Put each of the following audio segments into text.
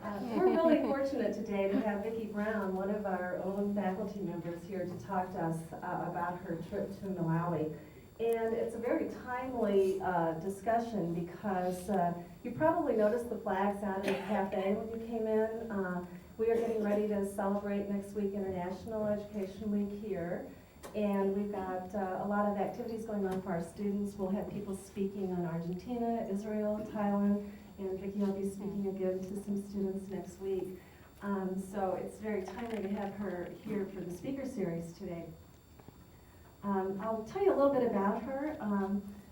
We're really fortunate today to have Vicky Brown, one of our own faculty members, here to talk to us about her trip to Malawi. And it's a very timely discussion because you probably noticed the flags out in the cafe when you came in. We are getting ready to celebrate next week International Education Week here. And we've got a lot of activities going on for our students. We'll have people speaking on Argentina, Israel, Thailand, and Vicki will be speaking again to some students next week. So it's very timely to have her here for the speaker series today. I'll tell you a little bit about her.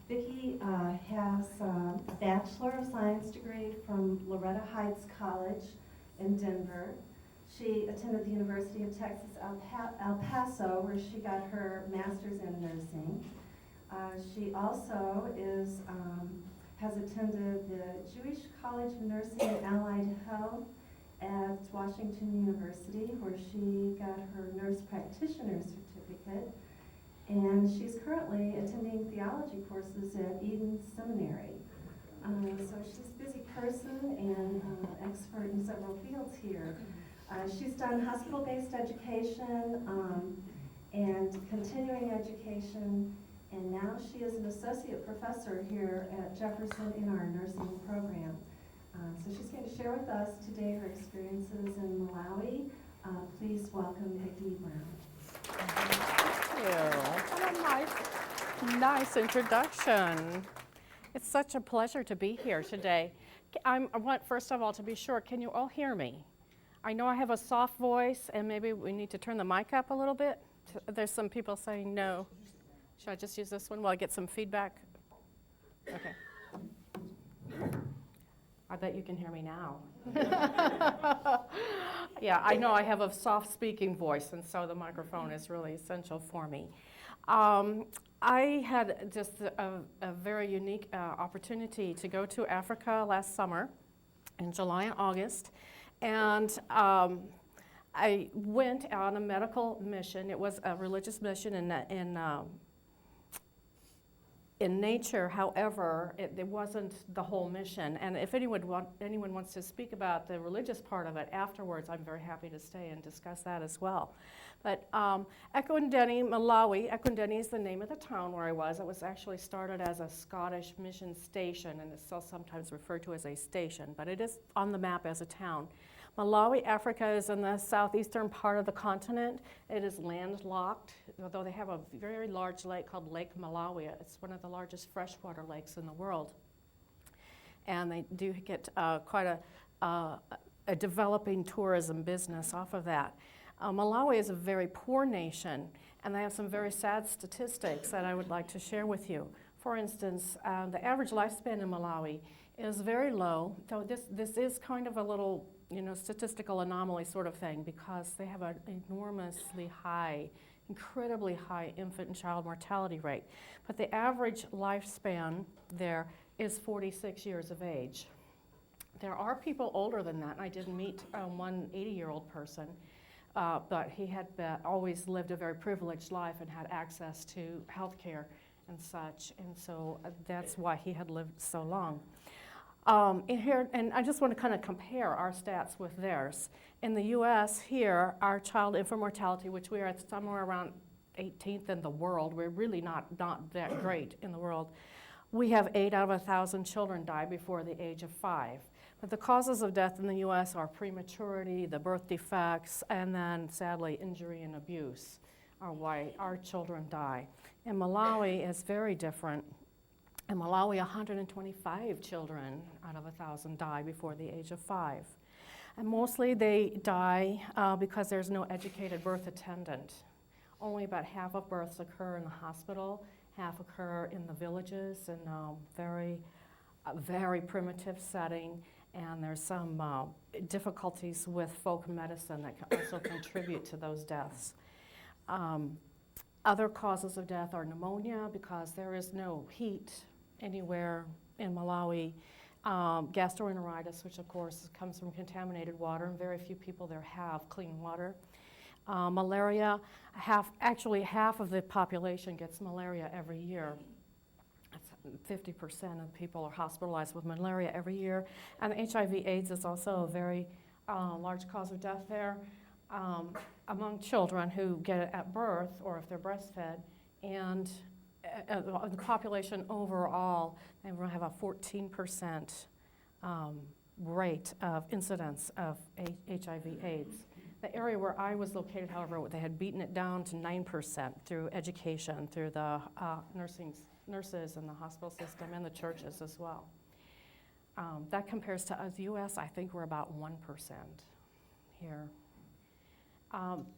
Vicki has a Bachelor of Science degree from Loretta Heights College in Denver. She attended the University of Texas El Paso, where she got her master's in nursing. She also has attended the Jewish College of Nursing and Allied Health at Washington University, where she got her nurse practitioner certificate. And she's currently attending theology courses at Eden Seminary. So she's a busy person and expert in several fields here. She's done hospital-based education and continuing education, and now she is an associate professor here at Jefferson in our nursing program. So she's going to share with us today her experiences in Malawi. Please welcome Vicky Brown. Thank you. What a nice introduction. It's such a pleasure to be here today. I want, first of all, to be sure, can you all hear me? I know I have a soft voice, and maybe we need to turn the mic up a little bit. There's some people saying no. Should I just use this one while I get some feedback? Okay. I bet you can hear me now. Yeah, I know I have a soft speaking voice, and so the microphone is really essential for me. I had just a very unique opportunity to go to Africa last summer in July and August. And I went on a medical mission. It was a religious mission in nature. However, it wasn't the whole mission. And if anyone wants to speak about the religious part of it afterwards, I'm very happy to stay and discuss that as well. But Ekwendeni, Malawi, Ekwendeni is the name of the town where I was. It was actually started as a Scottish mission station, and it's still sometimes referred to as a station, but it is on the map as a town. Malawi, Africa, is in the southeastern part of the continent. It is landlocked, although they have a very large lake called Lake Malawi. It's one of the largest freshwater lakes in the world. And they do get quite a developing tourism business off of that. Malawi is a very poor nation, and they have some very sad statistics that I would like to share with you. For instance, the average lifespan in Malawi is very low. So this is kind of a little, statistical anomaly sort of thing, because they have an enormously high, incredibly high infant and child mortality rate. But the average lifespan there is 46 years of age. There are people older than that, and I did meet one 80-year-old person, but he had always lived a very privileged life and had access to health care and such, and so that's why he had lived so long. And I just want to kind of compare our stats with theirs. In the U.S. here, our child infant mortality, which we are at somewhere around 18th in the world, we're really not that great in the world. We have 8 out of 1,000 children die before the age of 5. But the causes of death in the U.S. are prematurity, the birth defects, and then sadly injury and abuse are why our children die. In Malawi, it's very different. In Malawi, 125 children out of 1,000 die before the age of 5. And mostly they die because there's no educated birth attendant. Only about half of births occur in the hospital, half occur in the villages in a very primitive setting, and there's some difficulties with folk medicine that can also contribute to those deaths. Other causes of death are pneumonia, because there is no heat anywhere in Malawi, gastroenteritis, which of course comes from contaminated water, and very few people there have clean water. Malaria, half of the population gets malaria every year. 50% of people are hospitalized with malaria every year. And HIV/AIDS is also a very large cause of death there among children who get it at birth or if they're breastfed. And the population overall, they will have a 14% rate of incidence of HIV/AIDS. The area where I was located, however, they had beaten it down to 9% through education, through the nurses and the hospital system and the churches as well. That compares to us, U.S., I think we're about 1% here.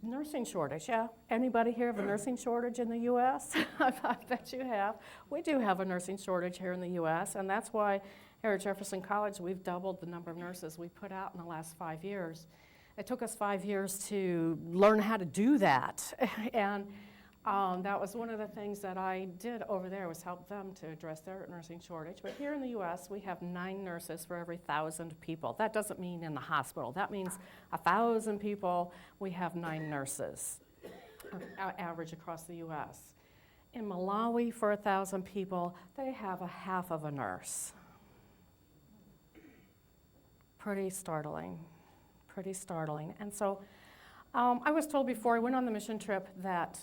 Nursing shortage, yeah. Anybody here have a nursing shortage in the U.S.? I bet you have. We do have a nursing shortage here in the U.S., and that's why here at Jefferson College we've doubled the number of nurses we put out in the last 5 years. It took us 5 years to learn how to do that, and that was one of the things that I did over there, was help them to address their nursing shortage. But here in the U.S., we have 9 nurses for every 1,000 people. That doesn't mean in the hospital. That means 1,000 people, we have 9 nurses, average across the U.S. In Malawi, for 1,000 people, they have a half of a nurse. Pretty startling, pretty startling. And so I was told before I went on the mission trip that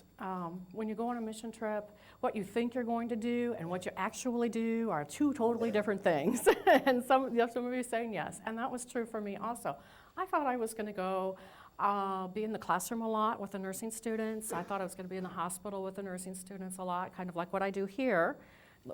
when you go on a mission trip, what you think you're going to do and what you actually do are 2 totally different things. And some of you saying yes, and that was true for me also. I thought I was going to go be in the classroom a lot with the nursing students. I thought I was going to be in the hospital with the nursing students a lot, kind of like what I do here,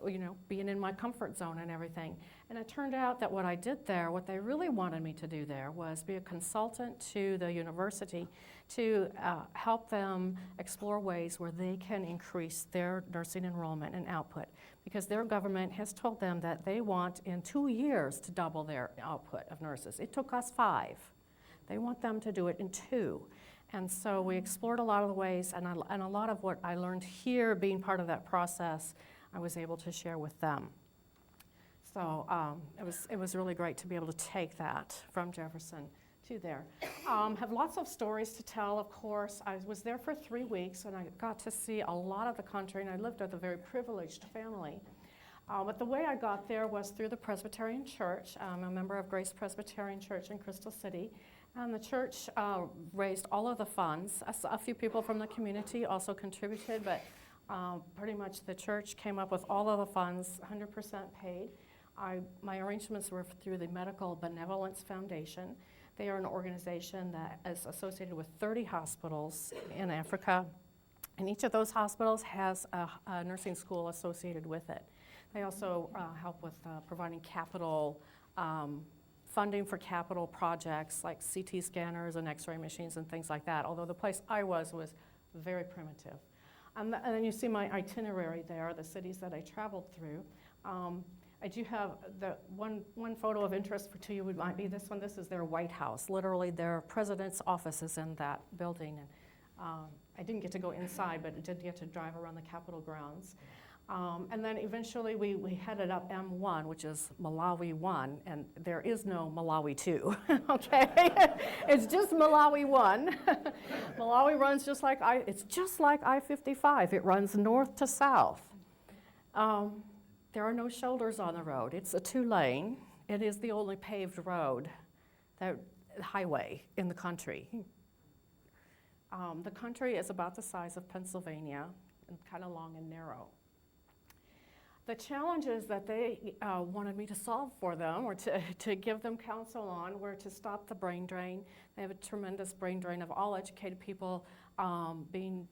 you know, being in my comfort zone and everything. And it turned out that what I did there, what they really wanted me to do there, was be a consultant to the university to help them explore ways where they can increase their nursing enrollment and output, because their government has told them that they want in 2 years to double their output of nurses. It took us 5. They want them to do it in 2. And so we explored a lot of the ways, and a lot of what I learned here being part of that process, I was able to share with them. So it was really great to be able to take that from Jefferson to there. Have lots of stories to tell, of course. I was there for 3 weeks, and I got to see a lot of the country, and I lived with a very privileged family. But the way I got there was through the Presbyterian Church. I'm a member of Grace Presbyterian Church in Crystal City, and the church raised all of the funds. A few people from the community also contributed, but pretty much the church came up with all of the funds, 100% paid. My arrangements were through the Medical Benevolence Foundation. They are an organization that is associated with 30 hospitals in Africa, and each of those hospitals has a nursing school associated with it. They also help with providing capital funding for capital projects like CT scanners and x-ray machines and things like that, although the place I was very primitive. And then you see my itinerary there, the cities that I traveled through. I do have the one photo of interest to you might be this one. This is their White House. Literally, their president's office is in that building. And I didn't get to go inside, but I did get to drive around the Capitol grounds. And then eventually we headed up M1, which is Malawi 1, and there is no Malawi 2, okay? It's just Malawi 1. Malawi runs just like it's just like I-55. It runs north to south. There are no shoulders on the road. It's a 2-lane. It is the only paved road, highway in the country. The country is about the size of Pennsylvania and kind of long and narrow. The challenges that they wanted me to solve for them, or to give them counsel on, were to stop the brain drain. They have a tremendous brain drain of all educated people being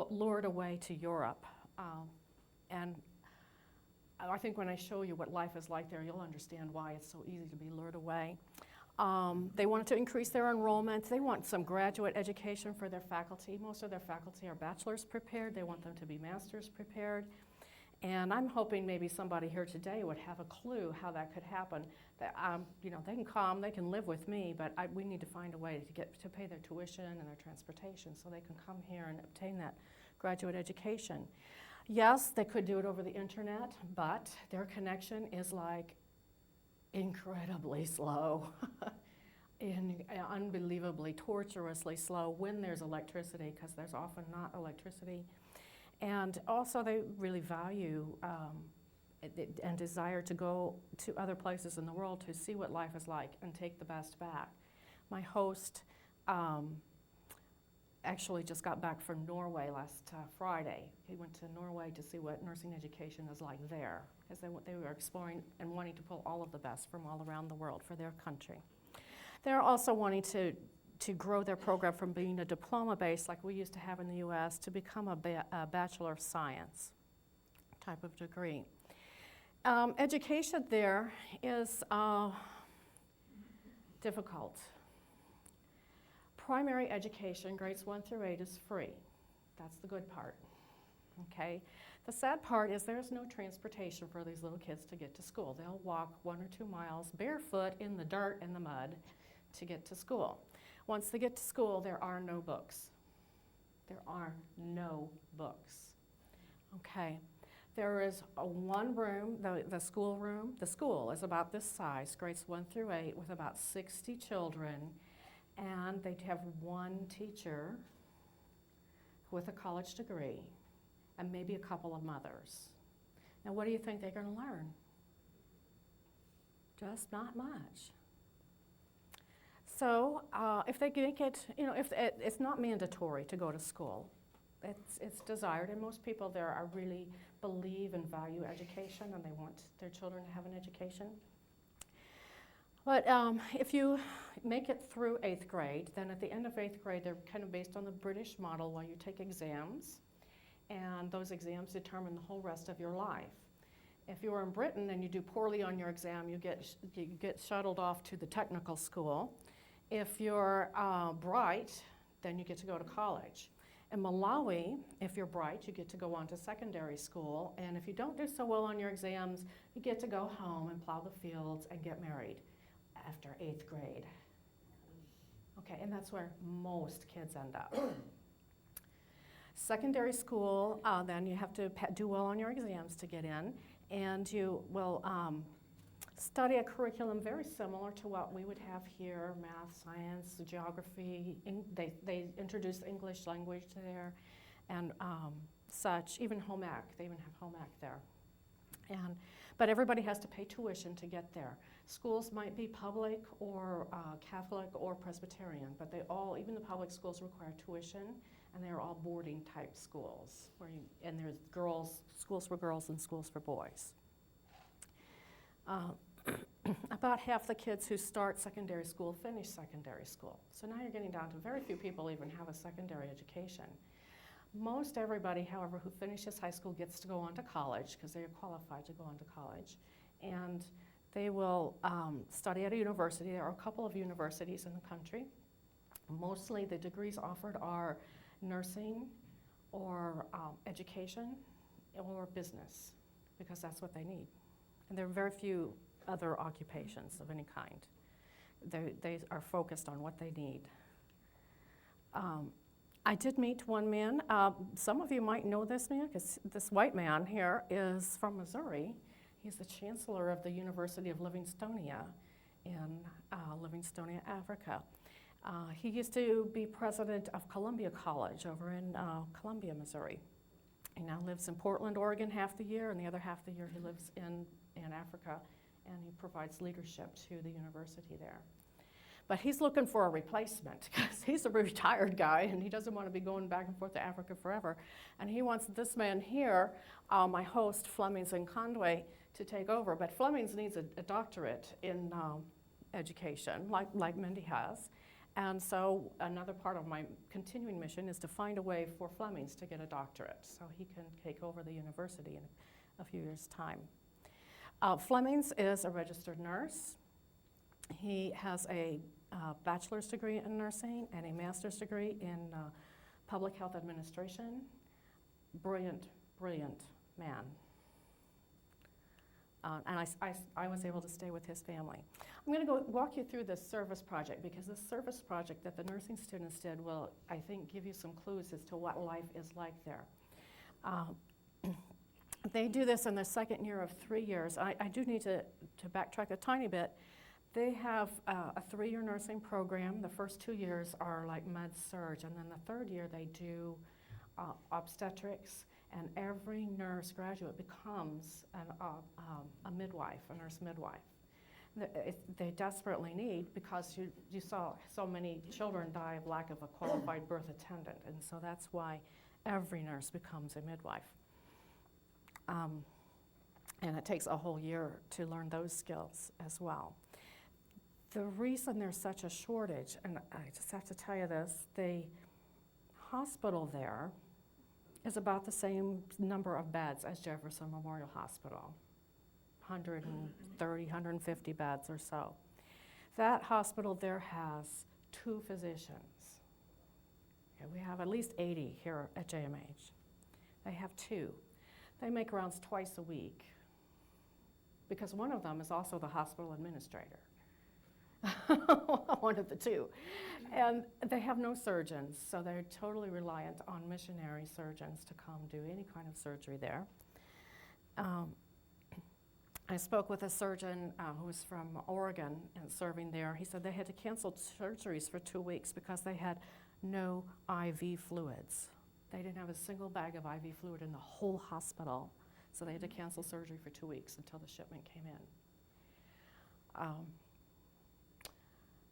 lured away to Europe. And I think when I show you what life is like there, you'll understand why it's so easy to be lured away. They wanted to increase their enrollment. They want some graduate education for their faculty. Most of their faculty are bachelor's prepared. They want them to be master's prepared. And I'm hoping maybe somebody here today would have a clue how that could happen. That, you know, they can come, they can live with me, but we need to find a way to pay their tuition and their transportation so they can come here and obtain that graduate education. Yes, they could do it over the internet, but their connection is like incredibly slow, unbelievably, torturously slow when there's electricity, because there's often not electricity. And also they really value and desire to go to other places in the world to see what life is like and take the best back. My host actually just got back from Norway last Friday. He went to Norway to see what nursing education is like there, because they were exploring and wanting to pull all of the best from all around the world for their country. They're also wanting to grow their program from being a diploma base like we used to have in the US to become a Bachelor of Science type of degree. Education there is difficult. Primary education, grades 1 through 8, is free. That's the good part, okay? The sad part is there's no transportation for these little kids to get to school. They'll walk 1 or 2 miles barefoot in the dirt and the mud to get to school. Once they get to school, there are no books. There are no books, okay? There is one room, the school room. The school is about this size, grades 1 through 8, with about 60 children. And they'd have one teacher with a college degree and maybe a couple of mothers. Now, what do you think they're going to learn? Just not much. So if they make it, if it's not mandatory to go to school. It's desired, and most people there are really believe and value education, and they want their children to have an education. But if you make it through 8th grade, then at the end of 8th grade, they're kind of based on the British model where you take exams, and those exams determine the whole rest of your life. If you're in Britain and you do poorly on your exam, you get shuttled off to the technical school. If you're bright, then you get to go to college. In Malawi, if you're bright, you get to go on to secondary school, and if you don't do so well on your exams, you get to go home and plow the fields and get married after 8th grade. Okay, and that's where most kids end up. Secondary school, then you have to do well on your exams to get in, and you will study a curriculum very similar to what we would have here, math, science, geography. They introduce English language there and such, even home ec. They even have home ec there. But everybody has to pay tuition to get there. Schools might be public or Catholic or Presbyterian, but they all, even the public schools, require tuition, and they're all boarding type schools, and there's schools for girls and schools for boys. About half the kids who start secondary school finish secondary school. So now you're getting down to very few people even have a secondary education. Most everybody, however, who finishes high school gets to go on to college because they are qualified to go on to college. And they will study at a university. There are a couple of universities in the country. Mostly the degrees offered are nursing or education or business, because that's what they need. And there are very few other occupations of any kind. They are focused on what they need. I did meet one man. Some of you might know this man, because this white man here is from Missouri. He's the chancellor of the University of Livingstonia in Livingstonia, Africa. He used to be president of Columbia College over in Columbia, Missouri. He now lives in Portland, Oregon half the year, and the other half the year he lives in Africa, and he provides leadership to the university there. But he's looking for a replacement because he's a retired guy and he doesn't want to be going back and forth to Africa forever. And he wants this man here, my host, Flemings and Conway, to take over. But Flemings needs a doctorate in education, like Mindy has. And so another part of my continuing mission is to find a way for Flemings to get a doctorate so he can take over the university in a few years' time. Flemings is a registered nurse. He has a bachelor's degree in nursing and a master's degree in public health administration. Brilliant, brilliant man. And I was able to stay with his family. I'm going to go walk you through this service project, because this service project that the nursing students did will, I think, give you some clues as to what life is like there. They do this in their second year of 3 years. I do need to backtrack a tiny bit. They have a 3-year nursing program. The first 2 years are like med surg, and then the third year they do obstetrics And every nurse graduate becomes a midwife, a nurse midwife. They desperately need, because you saw so many children die of lack of a qualified birth attendant, and so that's why every nurse becomes a midwife. And it takes a whole year to learn those skills as well. The reason there's such a shortage, and I just have to tell you this, the hospital there is about the same number of beds as Jefferson Memorial Hospital, 130, 150 beds or so. That hospital there has 2 physicians. Okay, we have at least 80 here at JMH. They have 2. They make rounds twice a week, because one of them is also the hospital administrator. One of the 2. And they have no surgeons, so they're totally reliant on missionary surgeons to come do any kind of surgery there. I spoke with a surgeon who was from Oregon and serving there. He said they had to cancel surgeries for 2 weeks because they had no IV fluids. They didn't have a single bag of IV fluid in the whole hospital, so they had to cancel surgery for 2 weeks until the shipment came in.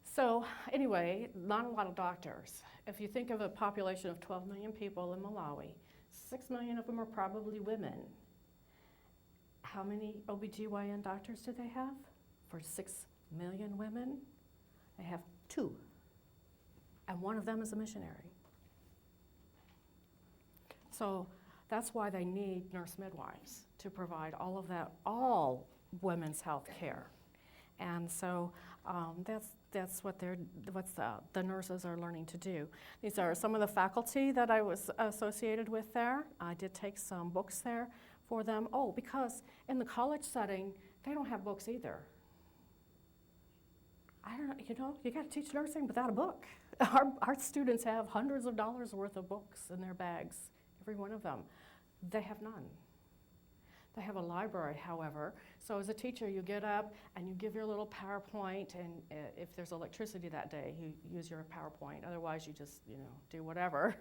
So anyway, not a lot of doctors. If you think of a population of 12 million people in Malawi, 6 million of them are probably women. How many OBGYN doctors do they have? For 6 million women, they have 2. And one of them is a missionary. So that's why they need nurse midwives, to provide all of that, all women's health care. And so that's what the nurses are learning to do. These are some of the faculty that I was associated with there. I did take some books there for them. Oh, because in the college setting, they don't have books either. I don't know, you got to teach nursing without a book. Our students have hundreds of dollars worth of books in their bags, every one of them. They have none. They have a library, however. So as a teacher, you get up and you give your little PowerPoint, and if there's electricity that day, you use your PowerPoint. Otherwise, you just, do whatever.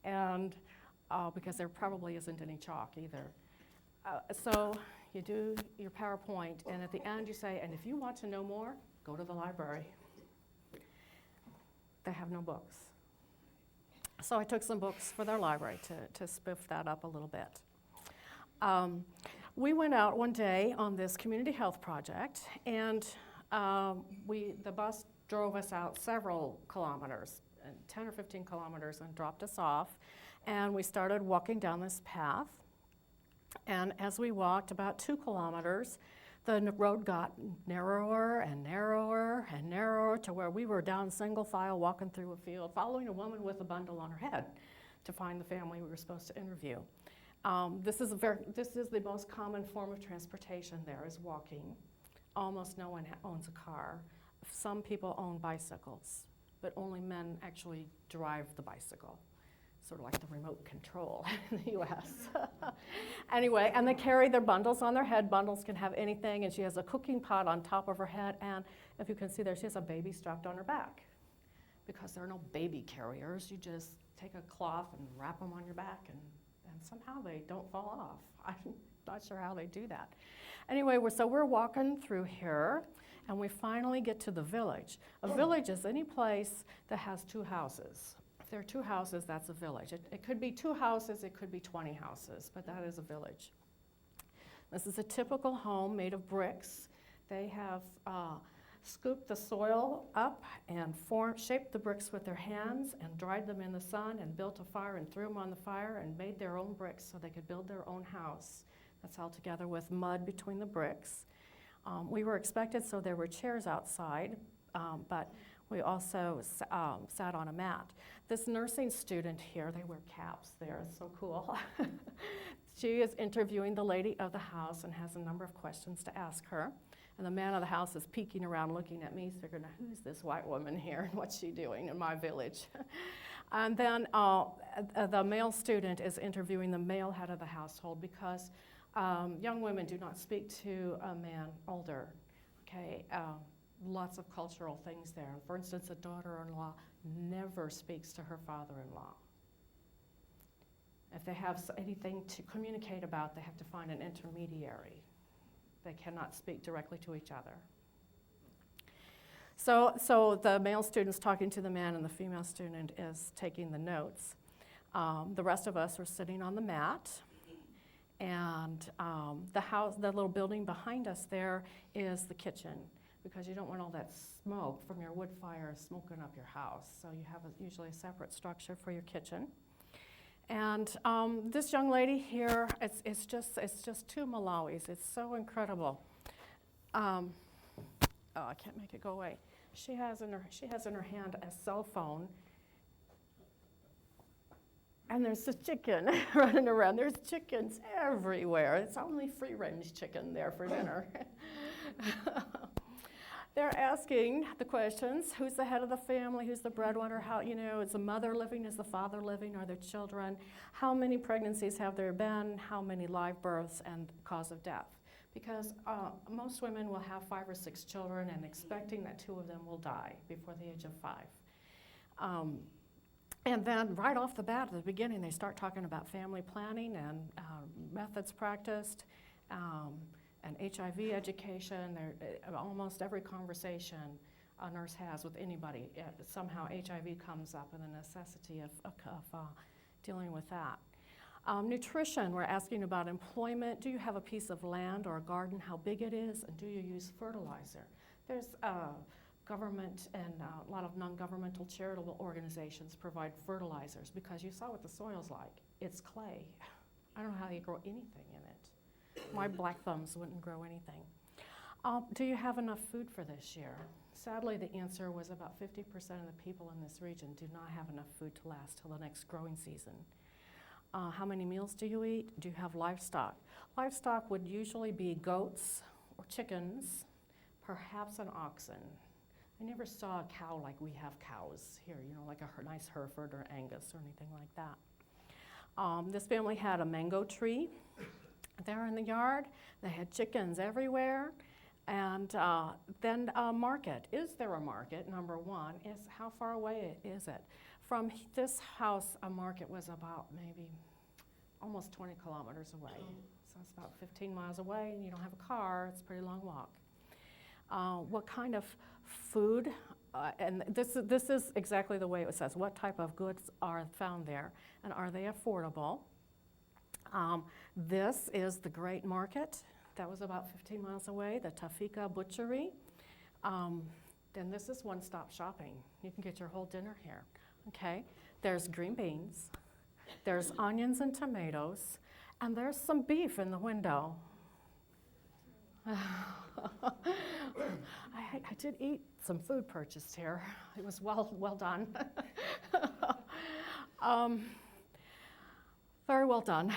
And because there probably isn't any chalk either. So you do your PowerPoint, and at the end you say, and if you want to know more, go to the library. They have no books. So I took some books for their library to spiff that up a little bit. We went out one day on this community health project, and the bus drove us out several kilometers, 10 or 15 kilometers, and dropped us off. And we started walking down this path. And as we walked about 2 kilometers, the road got narrower and narrower and narrower to where we were down single file walking through a field, following a woman with a bundle on her head to find the family we were supposed to interview. This is the most common form of transportation there, is walking. Almost no one owns a car. Some people own bicycles, but only men actually drive the bicycle, sort of like the remote control in the US. Anyway, and they carry their bundles on their head. Bundles can have anything, and she has a cooking pot on top of her head, and if you can see there, she has a baby strapped on her back. Because there are no baby carriers, you just take a cloth and wrap them on your back, and somehow they don't fall off. I'm not sure how they do that. Anyway, so we're walking through here, and we finally get to the village. A village is any place that has 2 houses. If there are 2 houses, that's a village. It could be 2 houses, it could be 20 houses, but that is a village. This is a typical home made of bricks. They have scooped the soil up and shaped the bricks with their hands and dried them in the sun and built a fire and threw them on the fire and made their own bricks so they could build their own house. That's all together with mud between the bricks. We were expected, so there were chairs outside, but we also sat on a mat. This nursing student here, they wear caps there, it's so cool. She is interviewing the lady of the house and has a number of questions to ask her. And the man of the house is peeking around looking at me, figuring out who's this white woman here and what's she doing in my village. And then the male student is interviewing the male head of the household, because young women do not speak to a man older. Okay, lots of cultural things there. For instance, a daughter-in-law never speaks to her father-in-law. If they have anything to communicate about, they have to find an intermediary. They cannot speak directly to each other. So the male student's talking to the man and the female student is taking the notes. The rest of us are sitting on the mat. And the little building behind us there is the kitchen, because you don't want all that smoke from your wood fire smoking up your house. So you have usually a separate structure for your kitchen. And this young lady here, it's just two Malawis. It's so incredible. Oh, I can't make it go away. She has in her hand a cell phone. And there's a chicken running around. There's chickens everywhere. It's only free-range chicken there for dinner. They're asking the questions: who's the head of the family? Who's the breadwinner? How, is the mother living? Is the father living? Are there children? How many pregnancies have there been? How many live births and cause of death? Because most women will have 5 or 6 children and expecting that 2 of them will die before the age of 5. And then right off the bat, at the beginning, they start talking about family planning and methods practiced, and HIV education. Almost every conversation a nurse has with anybody, somehow HIV comes up and the necessity of dealing with that. Nutrition, we're asking about employment. Do you have a piece of land or a garden? How big it is? And do you use fertilizer? There's government and a lot of non-governmental charitable organizations provide fertilizers, because you saw what the soil's like. It's clay. I don't know how you grow anything in it. My black thumbs wouldn't grow anything. Do you have enough food for this year? Sadly, the answer was about 50% of the people in this region do not have enough food to last till the next growing season. How many meals do you eat? Do you have livestock? Livestock would usually be goats or chickens, perhaps an oxen. I never saw a cow like we have cows here, like a nice Hereford or Angus or anything like that. This family had a mango tree there in the yard. They had chickens everywhere. And then a market. Is there a market? Number one is, how far away is it? From this house, a market was about maybe almost 20 kilometers away. So it's about 15 miles away, and you don't have a car. It's a pretty long walk. What kind of food, and this is exactly the way it says, what type of goods are found there, and are they affordable? This is the Great Market. That was about 15 miles away, the Tafika Butchery. Then this is one-stop shopping. You can get your whole dinner here, okay? There's green beans, there's onions and tomatoes, and there's some beef in the window. I did eat some food purchased here. It was well done. Very well done.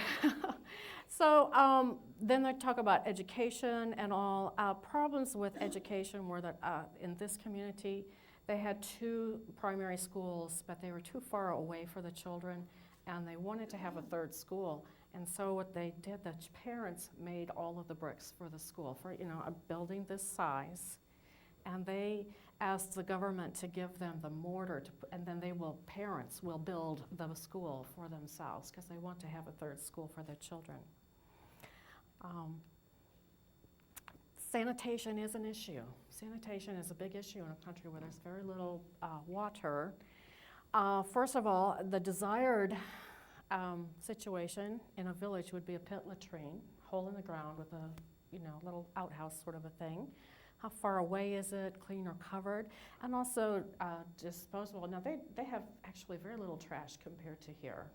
So then they talk about education and all. Problems with education were that in this community, they had 2 primary schools, but they were too far away for the children, and they wanted to have a 3rd school. And so what they did, the parents made all of the bricks for the school, for a building this size, and they asked the government to give them the mortar, and then parents will build the school for themselves, because they want to have a 3rd school for their children. Sanitation is an issue. Sanitation is a big issue in a country where there's very little water. First of all, the desired situation in a village would be a pit latrine, hole in the ground with a little outhouse sort of a thing. How far away is it, clean or covered? And also disposable. Now they have actually very little trash compared to here.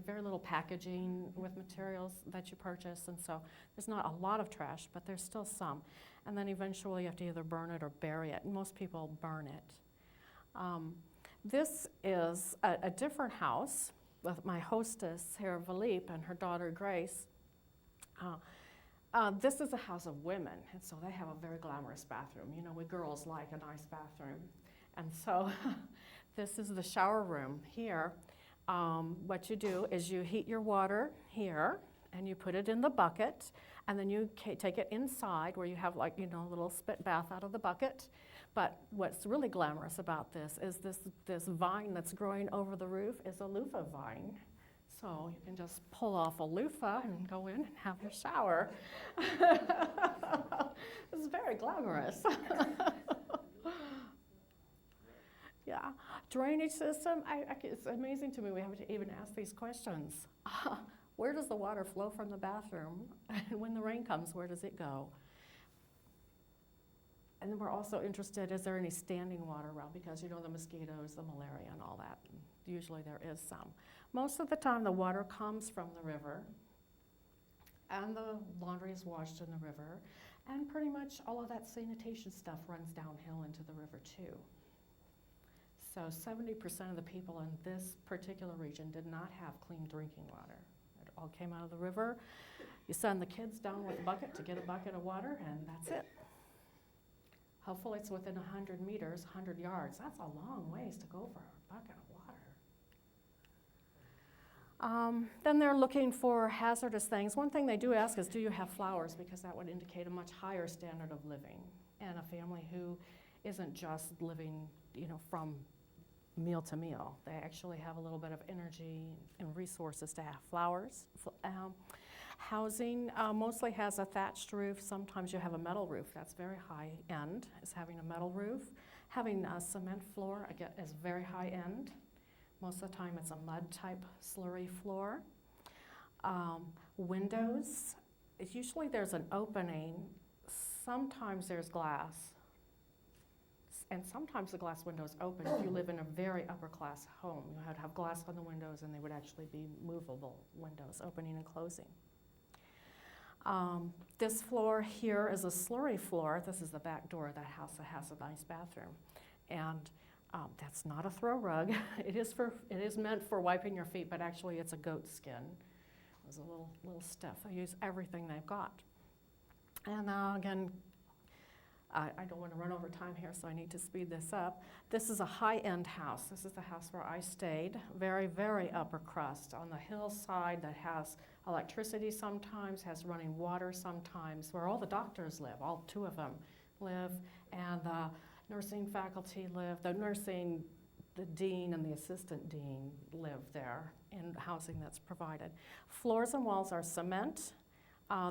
Very little packaging with materials that you purchase, and so there's not a lot of trash, but there's still some. And then eventually you have to either burn it or bury it. Most people burn it. This is a different house with my hostess here, Philippe, and her daughter, Grace. This is a house of women, and so they have a very glamorous bathroom. We girls like a nice bathroom. And so this is the shower room here. What you do is you heat your water here, and you put it in the bucket, and then you take it inside where you have a little spit bath out of the bucket. But what's really glamorous about this is this vine that's growing over the roof is a loofah vine. So you can just pull off a loofah and go in and have your shower. It's very glamorous. Yeah, drainage system, it's amazing to me we have to even ask these questions. Where does the water flow from the bathroom? And when the rain comes, where does it go? And then we're also interested, is there any standing water around? Because you know the mosquitoes, the malaria and all that. And usually there is some. Most of the time the water comes from the river and the laundry is washed in the river. And pretty much all of that sanitation stuff runs downhill into the river too. So 70% of the people in this particular region did not have clean drinking water. It all came out of the river. You send the kids down with a bucket to get a bucket of water, and that's it. Hopefully it's within 100 meters, 100 yards. That's a long ways to go for a bucket of water. Then they're looking for hazardous things. One thing they do ask is, do you have flowers? Because that would indicate a much higher standard of living and a family who isn't just living, from meal to meal. They actually have a little bit of energy and resources to have flowers. Housing mostly has a thatched roof. Sometimes you have a metal roof. That's very high end, is having a metal roof. Having a cement floor, again, is very high end. Most of the time it's a mud type slurry floor. Windows, usually there's an opening. Sometimes there's glass. And sometimes the glass window is open. If you live in a very upper class home, you would have glass on the windows and they would actually be movable windows, opening and closing. This floor here is a slurry floor. This is the back door of that house that has a nice bathroom. And that's not a throw rug. It is meant for wiping your feet, but actually it's a goat skin. It was a little stiff. They use everything they've got. And again, I don't want to run over time here, so I need to speed this up. This is a high-end house. This is the house where I stayed. Very, very upper crust on the hillside that has electricity sometimes, has running water sometimes, where all the doctors live, all two of them live, and the nursing faculty live. The dean and the assistant dean live there in housing that's provided. Floors and walls are cement.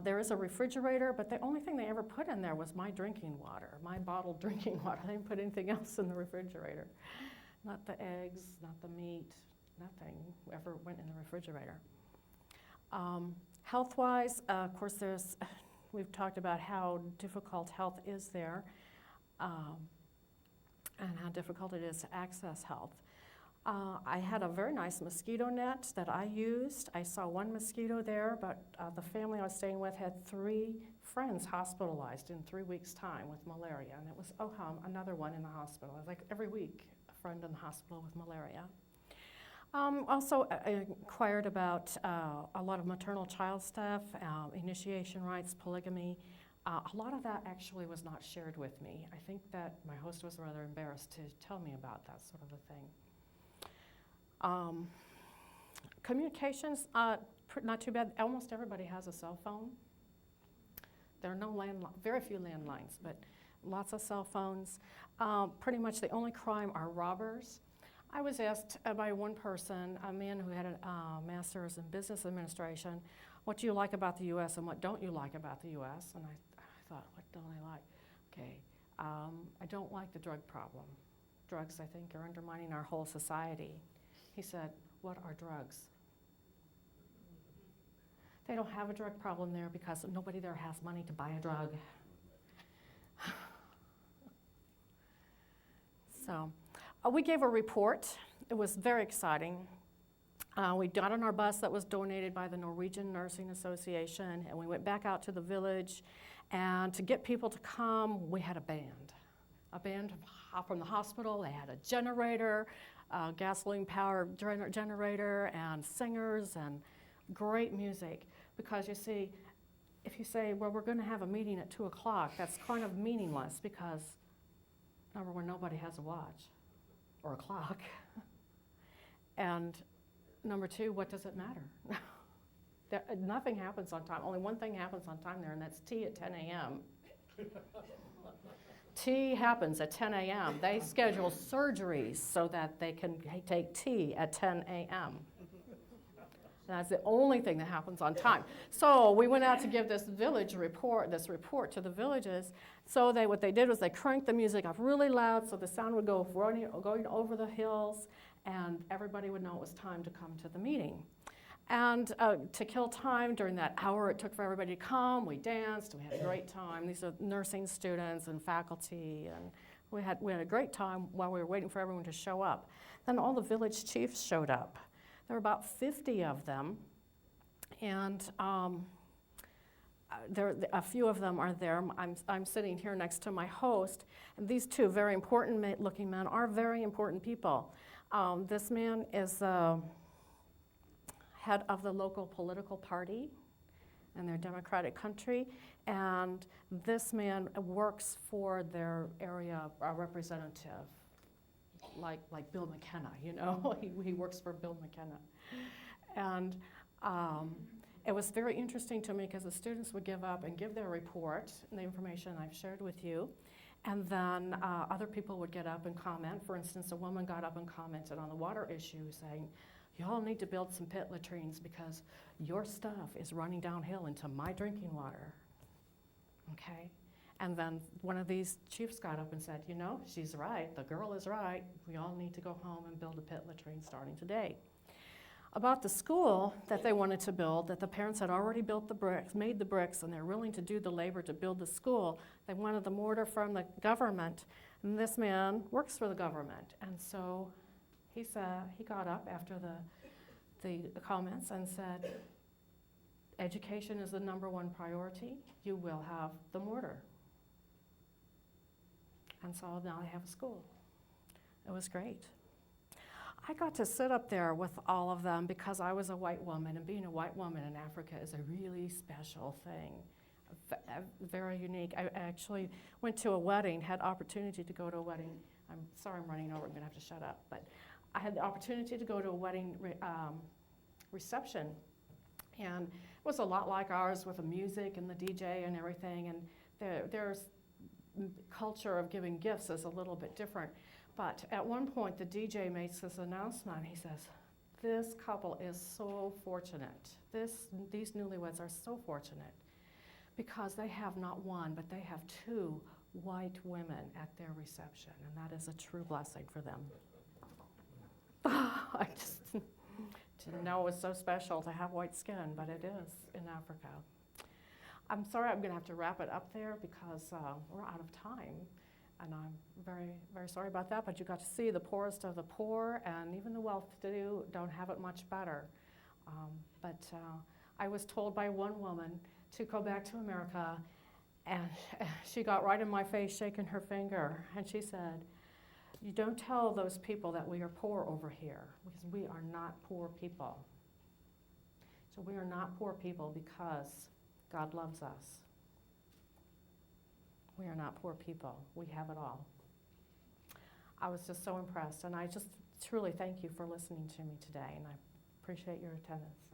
There is a refrigerator, but the only thing they ever put in there was my drinking water, my bottled drinking water. They didn't put anything else in the refrigerator. Not the eggs, not the meat, nothing ever went in the refrigerator. Health-wise, of course, we've talked about how difficult health is there and how difficult it is to access health. I had a very nice mosquito net that I used. I saw one mosquito there, but the family I was staying with had 3 friends hospitalized in 3 weeks' time with malaria, and it was, another one in the hospital. Like every week, a friend in the hospital with malaria. Also, I inquired about a lot of maternal child stuff, initiation rites, polygamy. A lot of that actually was not shared with me. I think that my host was rather embarrassed to tell me about that sort of a thing. Communications, not too bad. Almost everybody has a cell phone. There are very few landlines, but lots of cell phones. Pretty much the only crime are robbers. I was asked by one person, a man who had a master's in business administration, what do you like about the U.S. and what don't you like about the U.S.? And I thought, what don't I like? Okay, I don't like the drug problem. Drugs, I think, are undermining our whole society. He said, what are drugs? They don't have a drug problem there because nobody there has money to buy a drug. So we gave a report. It was very exciting. We got on our bus that was donated by the Norwegian Nursing Association, and we went back out to the village. And to get people to come, we had a band from the hospital. They had a generator, gasoline-powered generator, and singers, and great music. Because you see, if you say, well, we're going to have a meeting at 2 o'clock, that's kind of meaningless because, number one, nobody has a watch or a clock. And number two, what does it matter? Nothing happens on time. Only one thing happens on time there, and that's tea at 10 a.m. Tea happens at 10 a.m. They schedule surgeries so that they can take tea at 10 a.m. And that's the only thing that happens on time. So we went out to give this report to the villages. So what they did was they cranked the music up really loud so the sound would go going over the hills, and everybody would know it was time to come to the meeting. And to kill time during that hour it took for everybody to come, we danced, we had a great time. These are nursing students and faculty, and we had a great time while we were waiting for everyone to show up. Then all the village chiefs showed up. There were about 50 of them, and a few of them are there. I'm sitting here next to my host, and these two very important looking men are very important people. This man is the head of the local political party in their democratic country, and this man works for their area representative, like Bill McKenna, you know. he works for Bill McKenna. And it was very interesting to me because the students would give up and give their report and the information I've shared with you, and then other people would get up and comment. For instance, a woman got up and commented on the water issue, saying, "Y'all need to build some pit latrines because your stuff is running downhill into my drinking water." Okay? And then one of these chiefs got up and said, "You know, she's right, the girl is right. We all need to go home and build a pit latrine starting today." About the school that they wanted to build, that the parents had already built the bricks, made the bricks, and they're willing to do the labor to build the school, they wanted the mortar from the government, and this man works for the government. And so he got up after the comments and said, "Education is the #1 priority. You will have the mortar." And so now they have a school. It was great. I got to sit up there with all of them because I was a white woman, and being a white woman in Africa is a really special thing, very unique. I actually went to a wedding, had opportunity to go to a wedding. I'm sorry I'm running over, I'm gonna have to shut up, but I had the opportunity to go to a wedding reception, and it was a lot like ours with the music and the DJ and everything, and there's culture of giving gifts is a little bit different. But at one point, the DJ makes this announcement. He says, "This couple is so fortunate. These newlyweds are so fortunate because they have not one, but they have 2 white women at their reception, and that is a true blessing for them." I just didn't know it was so special to have white skin, but it is in Africa. I'm sorry, I'm going to have to wrap it up there because we're out of time. And I'm very, very sorry about that, but you got to see the poorest of the poor, and even the well-to-do don't have it much better. But I was told by one woman to go back to America, and she got right in my face shaking her finger, and she said, "You don't tell those people that we are poor over here, because we are not poor people." So we are not poor people because God loves us. We are not poor people. We have it all. I was just so impressed, and I just truly thank you for listening to me today, and I appreciate your attendance.